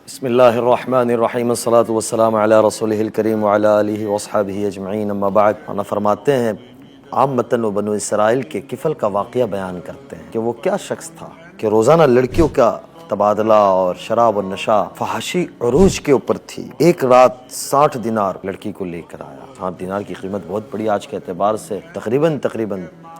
بسم اللہ الرحمن الرحیم الصلاۃ والسلام علی رسولہ الکریم وعلی آلہ وصحبہ اجمعین اما بعد۔ انا فرماتے ہیں عامةً و بنو اسرائیل کے کفل کا واقعہ بیان کرتے ہیں کہ وہ کیا شخص تھا کہ روزانہ لڑکیوں کا تبادلہ اور شراب و نشہ فحاشی عروج کے اوپر تھی۔ ایک رات 60 دینار لڑکی کو لے کر آیا۔ 60 دینار کی قیمت بہت بڑی آج کے اعتبار سے تقریباً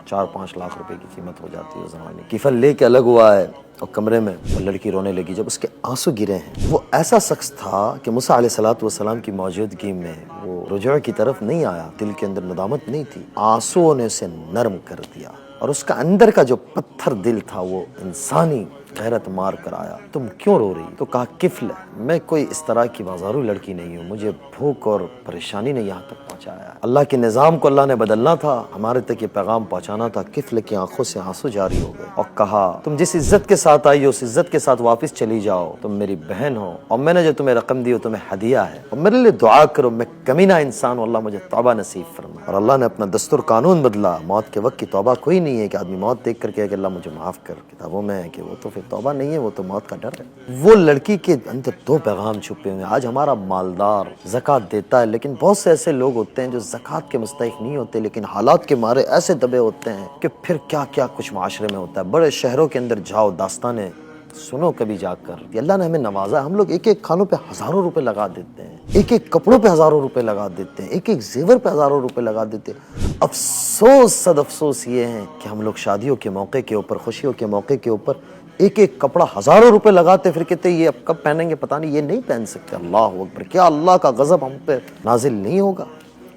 4-5 لاکھ روپے کی قیمت ہو جاتی ہے اس زمانے کی۔ کفل لے کے الگ ہوا ہے اور کمرے میں وہ لڑکی رونے لگی۔ جب اس کے آنسو گرے ہیں، وہ ایسا شخص تھا کہ موسیٰ علیہ السلام کی موجودگی میں وہ رجوع کی طرف نہیں آیا، دل کے اندر ندامت نہیں تھی، آنسوؤں نے اسے نرم کر دیا اور اس کا اندر کا جو پتھر دل تھا وہ انسانی غیرت مار کر آیا۔ تم کیوں رو رہی؟ تو کہا کفل ہے، میں کوئی اس طرح کی بازارو لڑکی نہیں ہوں، مجھے بھوک اور پریشانی نے یہاں تک پہنچایا ہے۔ اللہ کے نظام کو اللہ نے بدلنا تھا، ہمارے تک یہ پیغام پہنچانا تھا۔ کفل کی آنکھوں سے آنسو جاری ہو گئے اور کہا تم جس عزت کے ساتھ آئی ہو اس عزت کے ساتھ واپس چلی جاؤ، تم میری بہن ہو اور میں نے جو تمہیں رقم دی ہو تمہیں ہدیہ ہے، اور میرے لیے دعا کرو، میں کمینہ انسان ہوں، اللہ مجھے توبہ نصیب فرمائے۔ اور اللہ نے اپنا دستور قانون بدلا، موت کے وقت کی توبہ کوئی نہیں ہے کہ آدمی موت دیکھ کر کہے کہ اللہ مجھے معاف کر۔ کتابوں میں ہے کہ وہ تو پھر توبہ نہیں ہے، وہ تو موت کا ڈر ہے۔ وہ لڑکی کے اندر 2 پیغام چھپے ہوئے ہیں۔ آج ہمارا مالدار زکوٰۃ دیتا ہے، لیکن بہت سے ایسے لوگ ہوتے ہیں جو زکوٰۃ کے مستحق نہیں ہوتے، لیکن حالات کے مارے ایسے دبے ہوتے ہیں کہ پھر کیا کیا کچھ معاشرے میں ہوتا ہے۔ بڑے شہروں کے اندر جاؤ، داستانیں سنو کبھی جا کر کہ اللہ نے ہمیں نوازا، ہم لوگ ایک کھانوں پہ ہزاروں روپے لگا دیتے ہیں، ایک کپڑوں پہ ہزاروں روپے لگا دیتے ہیں، ایک زیور پہ ہزاروں روپے لگا دیتے ہیں۔ افسوس صد افسوس یہ ہے کہ ہم لوگ شادیوں کے موقع کے اوپر، خوشیوں کے موقع کے اوپر ایک کپڑا ہزاروں روپے لگاتے، پھر کہتے یہ اب کب پہنیں گے پتہ نہیں، یہ نہیں پہن سکتے۔ اللہ اکبر! کیا اللہ کا غضب ہم پہ نازل نہیں ہوگا؟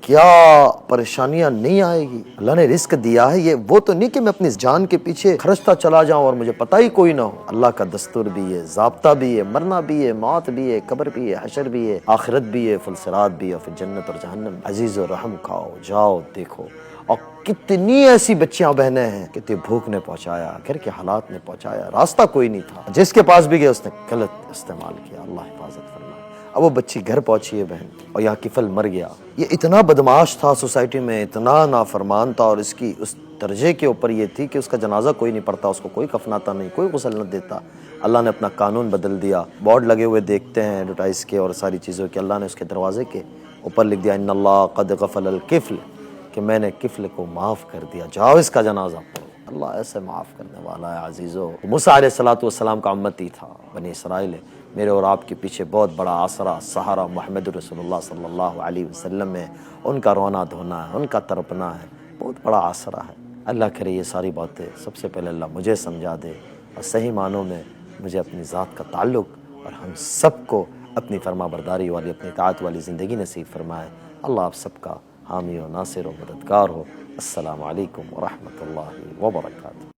کیا پریشانیاں نہیں آئے گی؟ اللہ نے رزق دیا ہے، یہ وہ تو نہیں کہ میں اپنی جان کے پیچھے خرچتا چلا جاؤں اور مجھے پتہ ہی کوئی نہ ہو۔ اللہ کا دستور بھی ہے، ضابطہ بھی ہے، مرنا بھی ہے، موت بھی ہے، قبر بھی ہے، حشر بھی ہے، آخرت بھی ہے، فلسرات بھی ہے، پھر جنت اور جہنم۔ عزیز و رحم کھاؤ، جاؤ دیکھو۔ اور کتنی ایسی بچیاں بہنیں ہیں کہ بھوک نے پہنچایا، گھر کے حالات نے پہنچایا، راستہ کوئی نہیں تھا، جس کے پاس بھی گئے اس نے غلط استعمال کیا۔ اللہ حفاظت فرمائے۔ اب وہ بچی گھر پہنچی ہے بہن، اور یہاں کفل مر گیا۔ یہ اتنا بدمعاش تھا، سوسائٹی میں اتنا نافرمان تھا، اور اس کی اس درجے کے اوپر یہ تھی کہ اس کا جنازہ کوئی نہیں پڑھتا، اس کو کوئی کفناتا نہیں، کوئی غسل نہ دیتا۔ اللہ نے اپنا قانون بدل دیا، بورڈ لگے ہوئے دیکھتے ہیں ایڈورٹائز کے اور ساری چیزوں کے، اللہ نے اس کے دروازے کے اوپر لکھ دیا ان اللہ قد غفل الکفل، کہ میں نے کفل کو معاف کر دیا، جاؤ اس کا جنازہ پڑھو۔ اللہ ایسے معاف کرنے والا ہے عزیزو۔ موسیٰ علیہ السلام کا امتی تھا، بنی اسرائیل ہے۔ میرے اور آپ کے پیچھے بہت بڑا آسرا سہارا محمد رسول اللہ صلی اللہ علیہ وسلم میں ان کا رونا دھونا ہے، ان کا تڑپنا ہے، بہت بڑا آسرا ہے۔ اللہ کرے یہ ساری باتیں سب سے پہلے اللہ مجھے سمجھا دے اور صحیح معنوں میں مجھے اپنی ذات کا تعلق اور ہم سب کو اپنی فرما برداری والی، اپنی اطاعت والی زندگی نصیب فرمائے۔ اللہ آپ سب کا حامی و ناصر و مددگار ہو۔ السلام علیکم ورحمۃ اللہ وبرکاتہ۔